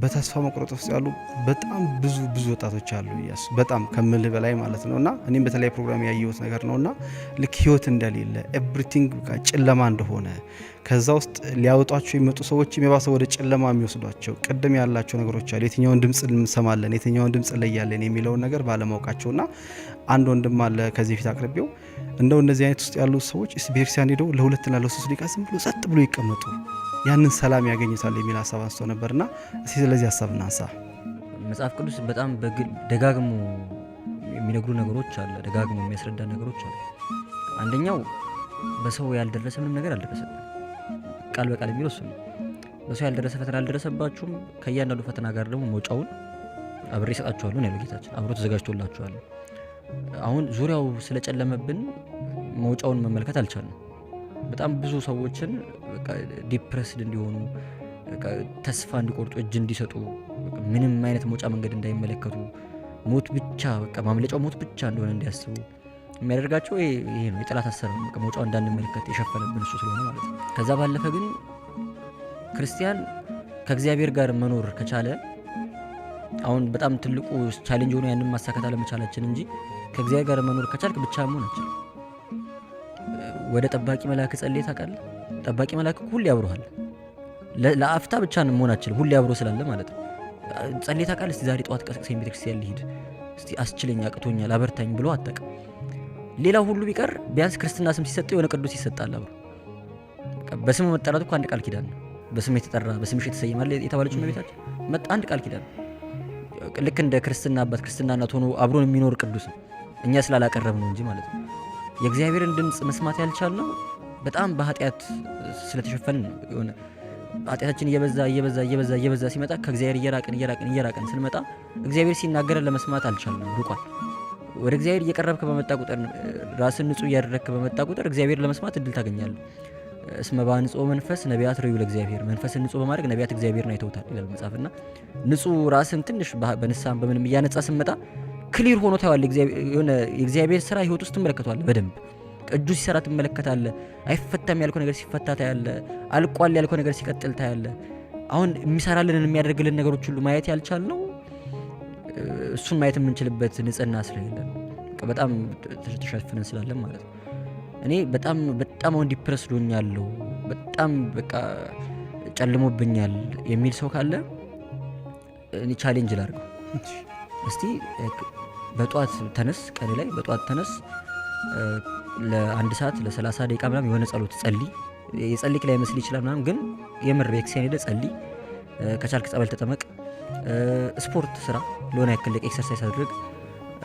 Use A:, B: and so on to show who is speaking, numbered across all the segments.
A: በተስፋ መቁረጥ ውስጥ ያሉ በጣም ብዙ ወጣቶች አሉ እያሱ በጣም ከምልህ በላይ ማለት ነውና እኔም በተለይ ፕሮግራም ያየሁት ነገር ነውና ልክ ህይወት እንደሌለ ኤቭሪቲንግ ጨለማ እንደሆነ ከዛ ውስጥ ሊያወጧቸው የሚመጡ ሰዎች የባሰ ወደ ጨለማ የሚወስዷቸው ቅድም ያላቸው ነገሮች አሉ። የትኛውን ድምጽ እንሰማለን የትኛውን ድምጽ ለያለን የሚለውን ነገር ባለማወቃቸውና አንድ ወንድም አለ ከዚህ ፊት አቅርቤው እንደው እነዚህ አይነት ውስጥ ያሉ ሰዎች ቤተክርስቲያን ሄደው ለሁለትና ለሶስት ደቂቃ ዝም ብሎ ጸጥ ብሎ ይቀመጡ ያንን ሰላም ያገኙታል የሚል ሀሳብ አንስቶ ነበርና እስቲ ስለዚህ ሀሳብ እናንሳ።
B: መጽሐፍ ቅዱስ በጣም ደጋግሞ የሚነግሩ ነገሮች አለ፣ ደጋግሞ የሚያስረዳ ነገሮች አለ። አንደኛው በሰው ያልደረሰ ምንም ነገር አልደረሰብንም፣ ቃል በቃል የሚለው እሱ ነው። በሰው ያልደረሰ ፈተና አልደረሰባችሁም፣ ከእያንዳንዱ ፈተና ጋር ደግሞ መውጫውን አብሬ እሰጣችኋለሁ ነው ያለው ጌታችን። አብሮ ተዘጋጅቶላችኋል። አሁን ዙሪያው ስለጨለመብን መውጫውን መመልከት አልቻልንም። በጣም ብዙ ሰዎችን ዲፕረስድ እንዲሆኑ ተስፋ እንዲቆርጡ እጅ እንዲሰጡ ምንም አይነት መውጫ መንገድ እንዳይመለከቱ ሞት ብቻ ማምለጫው ሞት ብቻ እንደሆነ እንዲያስቡ የሚያደርጋቸው ይሄ ነው። የጠላት አሰራር ነው። መውጫው እንዳንመለከት የሸፈነብን እሱ ስለሆነ ማለት ነው። ከዛ ባለፈ ግን ክርስቲያን ከእግዚአብሔር ጋር መኖር ከቻለ አሁን በጣም ትልቁ ቻሌንጅ ሆኖ ያንን ማሳካት አለመቻላችን እንጂ ከእግዚአብሔር ጋር መኖር ከቻልክ ብቻ መሆን አትችልም። ወደ ጠባቂ መልአክ ጸልይ ታውቃለህ? ጠባቂ መልአክ ሁሌ ያብሮሃል። ለአፍታ ብቻ መሆን አትችልም፣ ሁሌ ያብሮ ስላለ ማለት ነው። ጸልይ ታውቃለህ? እስቲ ዛሬ ጠዋት ቀስቅሰኝ ቤተክርስቲያን ልሂድ፣ እስቲ አስችለኝ፣ አቅቶኛል፣ አበርታኝ ብሎ አጠቀም። ሌላው ሁሉ ቢቀር ቢያንስ ክርስትና ስም ሲሰጠው የሆነ ቅዱስ ይሰጣል አብሮ። በስሙ መጠራቱ እኮ አንድ ቃል ኪዳን ነው። በስም የተጠራ በስምሽ የተሰየማል የተባለችው እመቤታችን አንድ ቃል ኪዳን ነው። ልክ እንደ ክርስትና አባት ክርስትና እናት ሆኖ አብሮን የሚኖር ቅዱስ ነው። እኛ ስላላቀረብ ነው እንጂ ማለት ነው። የእግዚአብሔርን ድምጽ መስማት ያልቻልነው በጣም በኃጢአት ስለተሸፈንን ነው። የሆነ ኃጢአታችን እየበዛ ሲመጣ ከእግዚአብሔር እየራቅን ስንመጣ እግዚአብሔር ሲናገረን ለመስማት አልቻልንም፣ ሩቋል። ወደ እግዚአብሔር እየቀረብክ በመጣ ቁጥር ራስን ንጹህ እያደረግክ በመጣ ቁጥር እግዚአብሔር ለመስማት እድል ታገኛለህ። እስመ በንጹህ መንፈስ ነቢያት ርዩ ለእግዚአብሔር፣ መንፈስን ንጹህ በማድረግ ነቢያት እግዚአብሔርን አይተውታል ይላል መጽሐፍና ንጹህ ራስን ትንሽ በንስሐም በምንም እያነጻ ስንመጣ ክሊር ሆኖ ታያለህ። የእግዚአብሔር ስራ ህይወት ውስጥ ትመለከተዋለህ በደንብ። እጁ ሲሰራ ትመለከታለህ። አይፈታም ያልከው ነገር ሲፈታ ታያለህ። አልቋል ያልከው ነገር ሲቀጥል ታያለህ። አሁን የሚሰራልንን የሚያደርግልን ነገሮች ሁሉ ማየት ያልቻልነው እሱን ማየት የምንችልበት ንጽህና ስለሌለ ነው። በጣም ተሸፍነን ስላለን ማለት ነው። እኔ በጣም አሁን ዲፕረስ ዶኛለሁ፣ በጣም በቃ ጨልሞብኛል የሚል ሰው ካለ እኔ ቻሌንጅ ላድርገው። እስቲ በጧት ተነስ፣ ቀን ላይ በጧት ተነስ፣ ለ1 ሰዓት ለ30 ደቂቃ ምናምን የሆነ ጸሎት ጸልይ። የጸልይክ ላይ መስል ይችላል ምናምን፣ ግን የምር ቤክሲያን ሄደ ጸልይ። ከቻልክ ጸበል ተጠመቅ፣ ስፖርት ስራ፣ ለሆነ ያክል ኤክሰርሳይዝ አድርግ።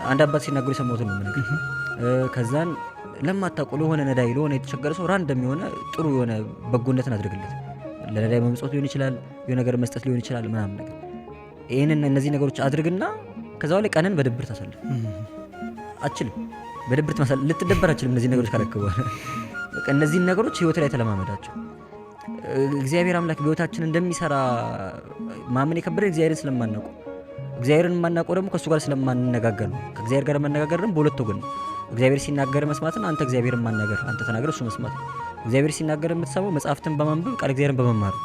B: አንድ አባት ሲናገሩ የሰማሁትን ነው የምነግርህ። ከዛን ለማታውቀው ለሆነ ነዳይ ለሆነ የተቸገረ ሰው ራንደም የሆነ ጥሩ የሆነ በጎነትን አድርግለት። ለነዳይ መምጽት ሊሆን ይችላል፣ የሆነ ነገር መስጠት ሊሆን ይችላል ምናምን ነገር። እነዚህ ነገሮች አድርግና ከዛው ላይ ቀንን በድብርት አሳልፍ። አችልም በድብርት ልትደበር አችልም። እነዚህ ነገሮች ካለከበው በቃ እነዚህ ነገሮች ህይወት ላይ ተለማመዳቸው። እግዚአብሔር አምላክ በህይወታችን እንደሚሰራ ማመን የከበደን እግዚአብሔርን ስለማናውቀው፣ እግዚአብሔርን የማናውቀው ደግሞ ከእሱ ጋር ስለማንነጋገር ነው። ከእግዚአብሔር ጋር መነጋገር ደግሞ በሁለት ወገን ነው። እግዚአብሔር ሲናገር መስማትን፣ አንተ እግዚአብሔርን ማናገር፣ አንተ ተናገር እሱ መስማት። እግዚአብሔር ሲናገር የምትሰማው መጽሐፍትን በማንበብ ቃል እግዚአብሔርን በመማር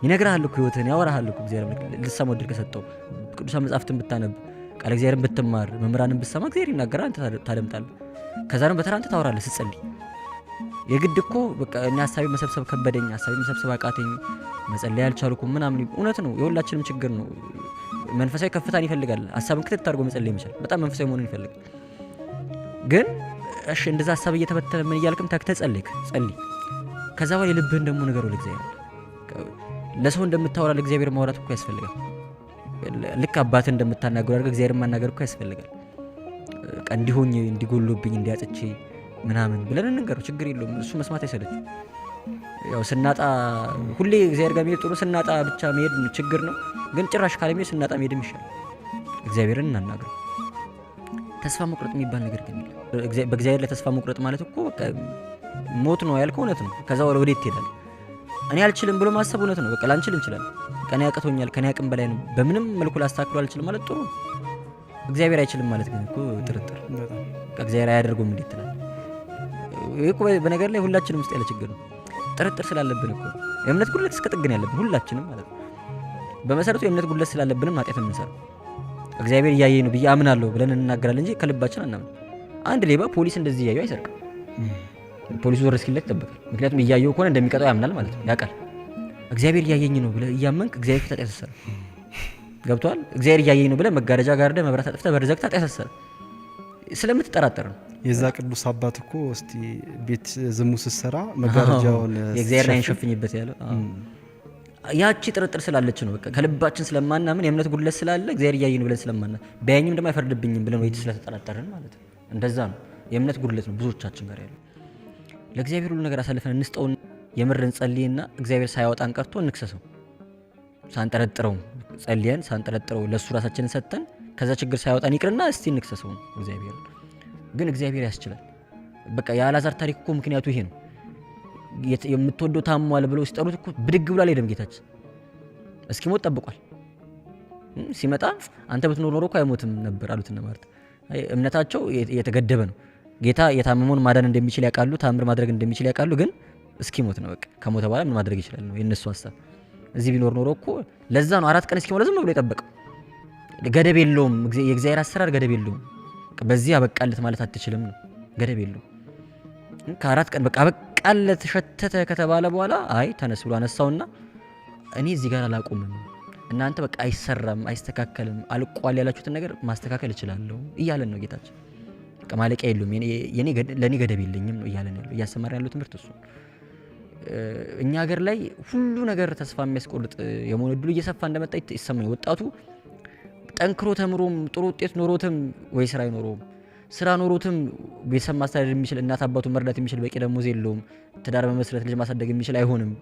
B: ይነግርሃል እኮ ህይወትህን ያወራሃል እኮ እግዚአብሔር ልትሰማው እድል ከሰጠው። ቅዱሳን መጽሐፍትን ብታነብ ቃል እግዚአብሔርን ብትማር መምህራንን ብትሰማ እግዚአብሔር ይናገራል፣ አንተ ታደምጣለህ። ከዛ ነው በተራ አንተ ታወራለህ ስትጸልይ። የግድ እኮ በቃ እኔ ሐሳቤ መሰብሰብ ከበደኝ፣ ሐሳቤ መሰብሰብ አቃተኝ፣ መጸለይ አልቻልኩም ምናምን። እውነት ነው፣ የሁላችንም ችግር ነው። መንፈሳዊ ከፍታን ይፈልጋል። ሐሳብን ክትት አድርጎ መጸለይ ይችላል። በጣም መንፈሳዊ መሆኑን ይፈልጋል። ግን እሺ እንደዛ ሐሳብ እየተበተነ ምን እያልክም ታክተ ጸልይ። ከዛ በኋላ የልብህን ደግሞ ነገር ወደ እግዚአብሔር። ለሰው እንደምታወራ ለእግዚአብሔር ማውራት እኮ ያስፈልጋል። ልክ አባትን እንደምታናገሩ አድርገህ እግዚአብሔርን ማናገር እኮ ያስፈልጋል። እንዲሆኝ እንዲጎሎብኝ እንዲያጥቼ ምናምን ብለን እንንገረው፣ ችግር የለውም። እሱ መስማት አይሰለችም። ያው ስናጣ ሁሌ እግዚአብሔር ጋር መሄድ ጥሩ፣ ስናጣ ብቻ መሄድ ችግር ነው። ግን ጭራሽ ካለመሄድ ስናጣ መሄድም ይሻላል። እግዚአብሔርን እናናግረው። ተስፋ መቁረጥ የሚባል ነገር ግን በእግዚአብሔር ላይ ተስፋ መቁረጥ ማለት እኮ በቃ ሞት ነው ያልከው እውነት ነው። ከዛ ወዴት ትሄዳለህ? እኔ አልችልም ብሎ ማሰብ እውነት ነው። በቃ ላንችል እንችላለን። ከኔ ያቅቶኛል፣ ከኔ አቅም በላይ ነው፣ በምንም መልኩ ላስተካክለው አልችልም ማለት ጥሩ ነው። እግዚአብሔር አይችልም ማለት ግን እኮ ጥርጥር። እግዚአብሔር አያደርገውም እንዴት ትላለህ? ይሄ እኮ በነገር ላይ ሁላችንም ውስጥ ያለ ችግር ነው። ጥርጥር ስላለብን እኮ የእምነት ጉድለት እስከ ጥግ ነው ያለብን ሁላችንም ማለት ነው። በመሰረቱ የእምነት ጉድለት ስላለብንም ኃጢአት የምንሰራው እግዚአብሔር እያየኝ ነው ብዬ አምናለሁ ብለን እንናገራለን እንጂ ከልባችን አናምን። አንድ ሌባ ፖሊስ እንደዚህ እያየው አይሰርቅም። ፖሊሱ ዞር እስኪለት ይጠብቃል። ምክንያቱም እያየው ከሆነ እንደሚቀጣው ያምናል ማለት ነው፣ ያውቃል። እግዚአብሔር እያየኝ ነው ብለህ እያመንክ እግዚአብሔር ፊት ኃጢአት ሰራ። ገብቶሃል? እግዚአብሔር እያየኝ ነው ብለህ መጋረጃ ጋርደህ መብራት አጥፍተህ በር ዘግተህ ኃጢአት ሰራ ስለምትጠራጠር ነው።
A: የዛ ቅዱስ አባት እኮ እስቲ ቤት ዝሙት ስትሰራ መጋረጃውን
B: የእግዚአብሔር ዓይን ሸፍኝበት ያለው ያቺ ጥርጥር ስላለች ነው። በቃ ከልባችን ስለማናምን የእምነት ጉድለት ስላለ እግዚአብሔር እያየኝ ነው ብለን ስለማናምን ቢያየኝም ደግሞ አይፈርድብኝም ብለን ወይ ስለተጠራጠርን ማለት ነው። እንደዛ ነው የእምነት ጉድለት ነው ብዙዎቻችን ጋር ያለው። ለእግዚአብሔር ሁሉ ነገር አሳልፈን እንስጠውና የምር እንጸልይና እግዚአብሔር ሳያወጣን ቀርቶ እንክሰሰው። ሳንጠረጥረው ጸልየን ሳንጠረጥረው ለሱ ራሳችንን ሰጥተን ከዛ ችግር ሳያወጣን ይቅርና እስቲ እንክሰሰው ነው እግዚአብሔር። ግን እግዚአብሔር ያስችላል። በቃ የአልዓዛር ታሪክ እኮ ምክንያቱ ይሄ ነው። የምትወደው ታሟል ብለው ሲጠሩት እኮ ብድግ ብሎ አልሄደም ጌታችን። እስኪሞት ጠብቋል። ሲመጣ አንተ ብትኖር ኖሮ እኮ አይሞትም ነበር አሉት እነ ማርታ። እምነታቸው የተገደበ ነው። ጌታ የታመመውን ማዳን እንደሚችል ያውቃሉ፣ ታምር ማድረግ እንደሚችል ያውቃሉ። ግን እስኪሞት ነው በቃ። ከሞተ በኋላ ምን ማድረግ ይችላል ነው የነሱ ሀሳብ። እዚህ ቢኖር ኖሮ እኮ ለዛ ነው 4 ቀን እስኪሞላ ዝም ብሎ የጠበቀው። ገደብ የለውም። የእግዚአብሔር አሰራር ገደብ የለውም። በዚህ አበቃለት ማለት አትችልም ነው። ገደብ የለውም። ከ4 ቀን በቃ አበቃለት ሸተተ ከተባለ በኋላ አይ ተነስ ብሎ አነሳውና እኔ እዚህ ጋር አላቆምም፣ እናንተ በቃ አይሰራም፣ አይስተካከልም፣ አልቋል ያላችሁትን ነገር ማስተካከል እችላለሁ እያለን ነው ጌታችን። በቃ ማለቂያ የለውም፣ ለእኔ ገደብ የለኝም ነው እያለን ያለው። እያስተማረ ያለው ትምህርት እሱ። እኛ ሀገር ላይ ሁሉ ነገር ተስፋ የሚያስቆርጥ የመሆን ዕድሉ እየሰፋ እንደመጣ ይሰማኝ። ወጣቱ ጠንክሮ ተምሮም ጥሩ ውጤት ኖሮትም ወይ ስራ አይኖረውም፣ ስራ ኖሮትም ቤተሰብ ማስተዳደር የሚችል እናት አባቱ መርዳት የሚችል በቂ ደሞዝ የለውም። ትዳር በመስረት ልጅ ማሳደግ የሚችል አይሆንም።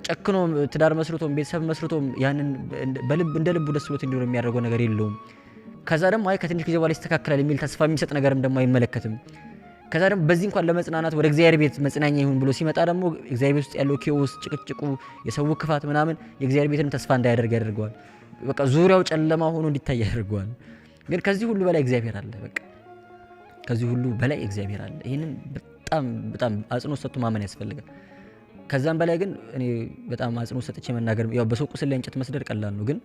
B: ጨክኖ ትዳር መስርቶም ቤተሰብ መስርቶም ያንን እንደ ልቡ ደስ ብሎት እንዲኖር የሚያደርገው ነገር የለውም። ከዛ ደግሞ አይ ከትንሽ ጊዜ በኋላ ይስተካከላል የሚል ተስፋ የሚሰጥ ነገርም ደግሞ አይመለከትም። ከዛ ደግሞ በዚህ እንኳን ለመጽናናት ወደ እግዚአብሔር ቤት መጽናኛ ይሁን ብሎ ሲመጣ ደግሞ እግዚአብሔር ውስጥ ያለው ኬዎስ፣ ጭቅጭቁ፣ የሰው ክፋት ምናምን የእግዚአብሔር ቤትንም ተስፋ እንዳያደርግ ያደርገዋል። በቃ ዙሪያው ጨለማ ሆኖ እንዲታይ ያደርገዋል። ግን ከዚህ ሁሉ በላይ እግዚአብሔር አለ። በቃ ከዚህ ሁሉ በላይ እግዚአብሔር አለ። ይህንን በጣም በጣም አጽንኦት ሰጥቶ ማመን ያስፈልጋል። ከዛም በላይ ግን እኔ በጣም አጽንኦት ሰጥቼ መናገር ያው በሰው ቁስል ላይ እንጨት መስደድ ቀላል ነው። ግን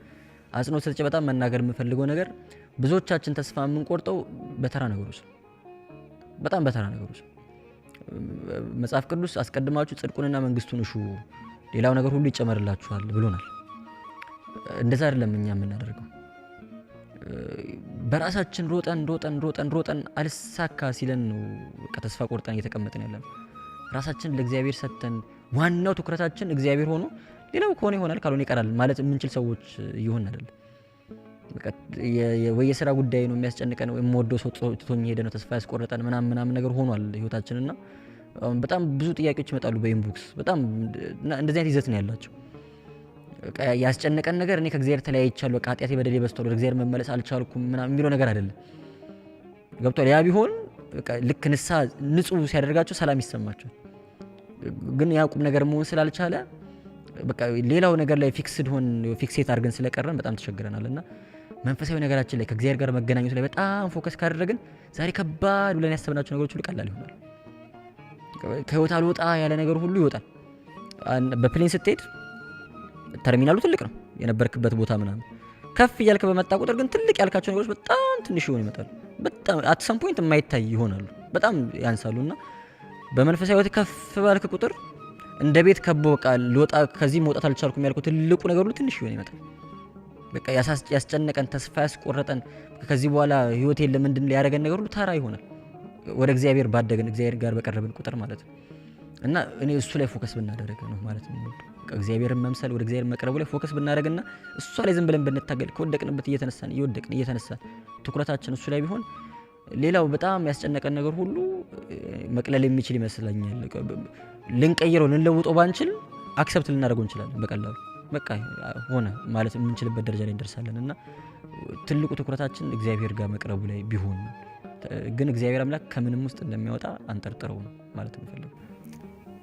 B: አጽንኦት ሰጥቼ በጣም መናገር የምፈልገው ነገር ብዙዎቻችን ተስፋ የምንቆርጠው በተራ ነገሮች ነው። በጣም በተራ ነገሮች። መጽሐፍ ቅዱስ አስቀድማችሁ ጽድቁንና መንግስቱን እሹ ሌላው ነገር ሁሉ ይጨመርላችኋል ብሎናል። እንደዛ አይደለም እኛ የምናደርገው። በራሳችን ሮጠን አልሳካ ሲለን ነው በቃ ተስፋ ቆርጠን እየተቀመጥን ያለን። ራሳችን ለእግዚአብሔር ሰጥተን ዋናው ትኩረታችን እግዚአብሔር ሆኖ ሌላው ከሆነ ይሆናል ካልሆነ ይቀራል ማለት የምንችል ሰዎች ይሆን አይደለም። በቃ ወይ የሥራ ጉዳይ ነው የሚያስጨንቀን፣ ወይ የምወደው ሰው ትቶኝ ሄደ ነው ተስፋ ያስቆርጠን ምናምን ነገር ሆኗል ህይወታችንና በጣም ብዙ ጥያቄዎች ይመጣሉ በኢንቦክስ። በጣም እንደዚህ አይነት ይዘት ነው ያላቸው። ያስጨነቀን ነገር እኔ ከእግዚአብሔር ተለያይቻለሁ፣ በቃ ኃጢአቴ በደሌ በዝቷል፣ ወደ እግዚአብሔር መመለስ አልቻልኩም ምናምን የሚለው ነገር አይደለም። ገብቷል? ያ ቢሆን በቃ ልክ ንስሐ ንጹህ ሲያደርጋቸው ሰላም ይሰማቸዋል። ግን ያ ቁም ነገር መሆን ስላልቻለ በቃ ሌላው ነገር ላይ ፊክሴት አድርገን ስለቀረን በጣም ተቸግረናልና መንፈሳዊ ነገራችን ላይ ከእግዚአብሔር ጋር መገናኘት ላይ በጣም ፎከስ ካደረግን ዛሬ ከባድ ብለን ያሰብናቸው ነገሮች ሁሉ ቀላል ይሆናል። ከህይወት አልወጣ ያለ ነገር ሁሉ ይወጣል። በፕሌን ስትሄድ ተርሚናሉ ትልቅ ነው የነበርክበት ቦታ ምናምን፣ ከፍ እያልክ በመጣ ቁጥር ግን ትልቅ ያልካቸው ነገሮች በጣም ትንሽ ይሆኑ ይመጣሉ። በጣም አት ሰም ፖይንት የማይታይ ይሆናሉ፣ በጣም ያንሳሉና በመንፈሳዊ ህይወት ከፍ ባልክ ቁጥር እንደ ቤት ከቦ በቃ ልወጣ ከዚህ መውጣት አልቻልኩም ያልኩት ትልቁ ነገር ሁሉ ትንሽ ይሆን ይመጣል። በቃ ያስጨነቀን ተስፋ ያስቆረጠን ከዚህ በኋላ ህይወት የለም ምንድን ያደረገን ነገር ሁሉ ተራ ይሆናል። ወደ እግዚአብሔር ባደገን እግዚአብሔር ጋር በቀረብን ቁጥር ማለት ነው። እና እኔ እሱ ላይ ፎከስ ብናደርግ ነው ማለት ነው። እግዚአብሔርን መምሰል ወደ እግዚአብሔር መቅረቡ ላይ ፎከስ ብናደርግና እሱ ላይ ዝም ብለን ብንታገል ከወደቅንበት እየተነሳን ትኩረታችን እሱ ላይ ቢሆን ሌላው በጣም ያስጨነቀን ነገር ሁሉ መቅለል የሚችል ይመስለኛል። ልንቀይረው ልንለውጠው ባንችል አክሰፕት ልናደርገው እንችላለን በቀላሉ። በቃ ሆነ ማለት የምንችልበት ደረጃ ላይ እንደርሳለን። እና ትልቁ ትኩረታችን እግዚአብሔር ጋር መቅረቡ ላይ ቢሆን ግን እግዚአብሔር አምላክ ከምንም ውስጥ እንደሚያወጣ አንጠርጥረው ነው ማለት የምፈልገው።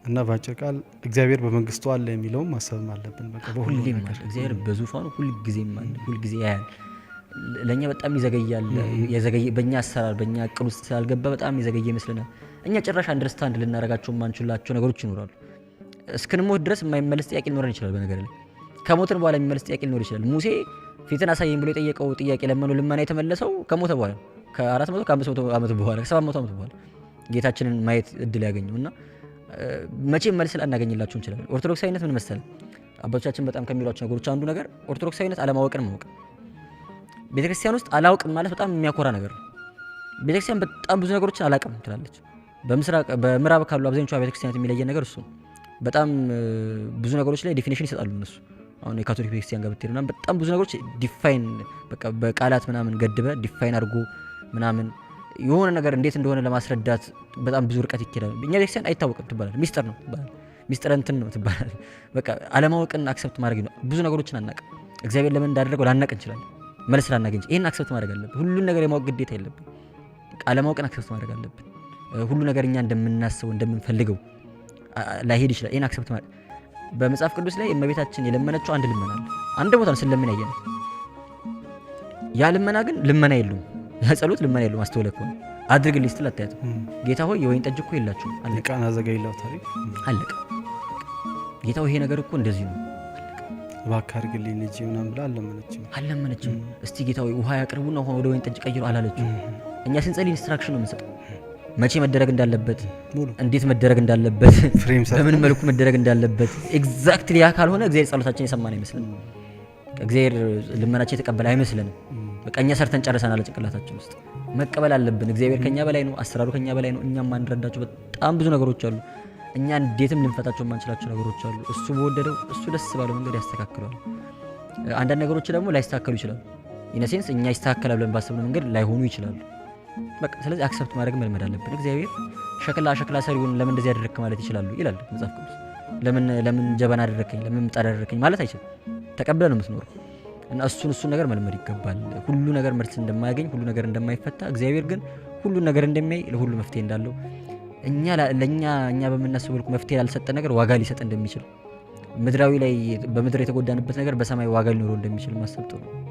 A: እና በአጭር ቃል እግዚአብሔር በመንግስቱ አለ የሚለውም ማሰብም አለብን። በቃ
B: በሁሉም እግዚአብሔር በዙፋኑ ሁልጊዜም አለ፣ ሁልጊዜ ያያል። ለእኛ በጣም ይዘገያል። በእኛ አሰራር በእኛ እቅድ ውስጥ ስላልገባ በጣም ይዘገየ ይመስለናል። እኛ ጭራሽ አንደርስታንድ ልናደርጋቸው የማንችላቸው ነገሮች ይኖራሉ። እስክንሞት ድረስ የማይመለስ ጥያቄ ሊኖረን ይችላል። በነገር ላይ ከሞትን በኋላ የሚመለስ ጥያቄ ሊኖር ይችላል። ሙሴ ፊትን አሳየኝ ብሎ የጠየቀው ጥያቄ ለመነው ልመና የተመለሰው ከሞተ በኋላ ከ400 ከ500 ዓመት በኋላ ከ700 ዓመት በኋላ ጌታችንን ማየት እድል ያገኘው እና መቼም መልስ ላናገኝላችሁ እንችላለን። ኦርቶዶክሳዊነት ምን መሰለህ አባቶቻችን በጣም ከሚሏቸው ነገሮች አንዱ ነገር ኦርቶዶክሳዊነት አለማወቅን ማወቅ። ቤተክርስቲያን ውስጥ አላውቅም ማለት በጣም የሚያኮራ ነገር ነው። ቤተክርስቲያን በጣም ብዙ ነገሮችን አላውቅም ትላለች። በምዕራብ ካሉ አብዛኞቹ ቤተክርስቲያናት የሚለየን ነገር እሱ ነው። በጣም ብዙ ነገሮች ላይ ዴፊኒሽን ይሰጣሉ እነሱ። አሁን የካቶሊክ ቤተክርስቲያን ጋር ብትሄድ ምናምን በጣም ብዙ ነገሮች ዲፋይን በቃ በቃላት ምናምን ገድበ ዲፋይን አድርጎ ምናምን የሆነ ነገር እንዴት እንደሆነ ለማስረዳት በጣም ብዙ ርቀት ይኬዳል። እኛ ቤተክርስቲያን አይታወቅም ትባላል። ሚስጥር ነው ትባላል። ሚስጥር እንትን ነው ትባላል። በቃ አለማወቅን አክሰፕት ማድረግ ነው። ብዙ ነገሮችን አናውቅም። እግዚአብሔር ለምን እንዳደረገው ላናውቅ እንችላለን። መልስ ላናገኝ ይሄን አክሰፕት ማድረግ አለብን። ሁሉን ነገር የማወቅ ግዴታ የለብን። በቃ አለማወቅን አክሰፕት ማድረግ አለብን። ሁሉ ነገር እኛ እንደምናስበው እንደምንፈልገው ላይሄድ ይችላል። ይሄን አክሰፕት ማድረግ በመጽሐፍ ቅዱስ ላይ እመቤታችን የለመነችው አንድ ልመና አለ። አንድ ቦታ ነው ስለምን ያየነው። ያ ልመና ግን ልመና የለውም። ያ ጸሎት ልመና የለውም። አስተውለህ ከሆነ አድርግልኝ ስትል አታያትም። ጌታ ሆይ የወይን ጠጅ እኮ የላችሁም አለቀ።
A: ቃና ዘገይላው ታሪክ
B: አለቀ። ጌታ ሆይ ይሄ ነገር እኮ እንደዚህ ነው
A: እባክህ አድርግልኝ ልጅ ምናምን ብላ አልለመነችም። እስቲ ጌታ ሆይ ውሃ ያቅርቡና ውሃ ወደ ወይን ጠጅ ቀይሩ አላለችም። እኛ ስንጸልይ ኢንስትራክሽን ነው የምንሰጠው። መቼ መደረግ እንዳለበት፣ እንዴት መደረግ እንዳለበት፣ በምን መልኩ መደረግ እንዳለበት ኤግዛክትሊ ያ ካልሆነ እግዚአብሔር ጸሎታችን የሰማን አይመስልንም። እግዚአብሔር ልመናችን የተቀበለ አይመስልንም። በቃ እኛ ሰርተን ጨርሰናል። ጭንቅላታችን ውስጥ መቀበል አለብን። እግዚአብሔር ከኛ በላይ ነው። አሰራሩ ከኛ በላይ ነው። እኛም ማንረዳቸው በጣም ብዙ ነገሮች አሉ። እኛ እንዴትም ልንፈታቸው የማንችላቸው ነገሮች አሉ። እሱ በወደደው እሱ ደስ ባለው መንገድ ያስተካክለዋል። አንዳንድ ነገሮች ደግሞ ላይስተካከሉ ይችላሉ። ኢነሴንስ እኛ ይስተካከላል ብለን ባሰብነው መንገድ ላይሆኑ ይችላሉ። በቃ ስለዚህ አክሰፕት ማድረግ መልመድ አለብን። እግዚአብሔር ሸክላ ሰሪውን ለምን እንደዚህ ያደረክ ማለት ይችላሉ ይላል መጽሐፍ ቅዱስ። ለምን ጀበና አደረከኝ፣ ለምን ምጣድ አደረከኝ ማለት አይችልም። ተቀብለ ነው የምትኖረው እና እሱን ነገር መልመድ ይገባል። ሁሉ ነገር መልስ እንደማያገኝ፣ ሁሉ ነገር እንደማይፈታ፣ እግዚአብሔር ግን ሁሉ ነገር እንደሚያይ፣ ለሁሉ መፍትሄ እንዳለው እኛ በምናስበው መልኩ መፍትሄ ላልሰጠን ነገር ዋጋ ሊሰጥ እንደሚችል፣ ምድራዊ ላይ በምድር የተጎዳንበት ነገር በሰማይ ዋጋ ሊኖረው እንደሚችል ማሰብ ጥሩ ነው።